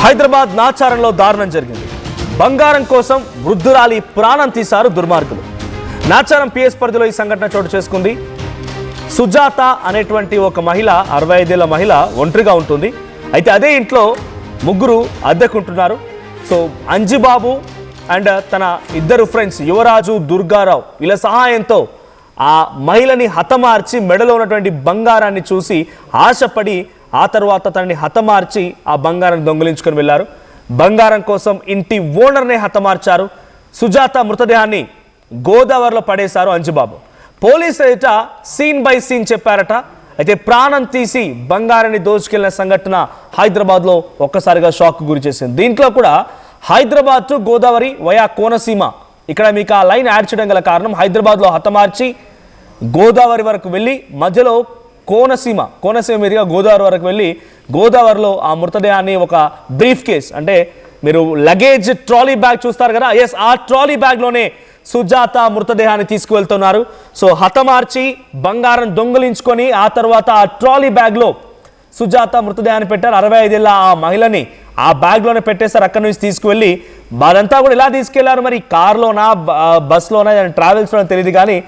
హైదరాబాద్ నాచారంలో దారుణం జరిగింది. బంగారం కోసం వృద్ధురాలి ప్రాణం తీశారు దుర్మార్గులు. నాచారం పిఎస్ పరిధిలో ఈ సంఘటన చోటు చేసుకుంది. సుజాత అనేటువంటి ఒక మహిళ, 65 ఏళ్ల మహిళ ఒంటరిగా ఉంటుంది. అయితే అదే ఇంట్లో ముగ్గురు అద్దెకుంటున్నారు. సో అంజిబాబు అండ్ తన ఇద్దరు ఫ్రెండ్స్ యువరాజు, దుర్గారావు వీళ్ళ సహాయంతో ఆ మహిళని హతమార్చి మెడలో ఉన్నటువంటి బంగారాన్ని చూసి ఆశపడి ఆ తర్వాత తనని హతమార్చి ఆ బంగారాన్ని దొంగిలించుకొని వెళ్ళారు. బంగారం కోసం ఇంటి ఓనర్నే హతమార్చారు. సుజాత మృతదేహాన్ని గోదావరిలో పడేశారు అంజిబాబు. పోలీసులు ఎదుట సీన్ బై సీన్ చెప్పారట. అయితే ప్రాణం తీసి బంగారాన్ని దోచుకెళ్లిన సంఘటన హైదరాబాద్లో ఒక్కసారిగా షాక్ గురి చేసింది. దీంట్లో కూడా హైదరాబాద్ టు గోదావరి వయా కోనసీమ, ఇక్కడ మీకు ఆ లైన్ యాడ్ చేయడం గల కారణం హైదరాబాద్లో హతమార్చి గోదావరి వరకు వెళ్ళి మధ్యలో కోనసీమ మీదుగా గోదావరి వరకు వెళ్ళి గోదావరిలో ఆ మృతదేహాన్ని ఒక బ్రీఫ్ కేస్, అంటే మీరు లగేజ్ ట్రాలీ బ్యాగ్ చూస్తారు కదా, ఎస్ ఆ ట్రాలీ బ్యాగ్లోనే సుజాత మృతదేహాన్ని తీసుకువెళ్తున్నారు. సో హతమార్చి బంగారం దొంగిలించుకొని ఆ తర్వాత ఆ ట్రాలీ బ్యాగ్లో సుజాత మృతదేహాన్ని పెట్టారు. 65 ఏళ్ళ ఆ మహిళని ఆ బ్యాగ్లోనే పెట్టేశారు. అక్కడి నుంచి తీసుకువెళ్ళి అదంతా కూడా ఇలా తీసుకెళ్లారు. మరి కార్లోనా, బస్లోనా, ట్రావెల్స్లోనా తెలియదు కానీ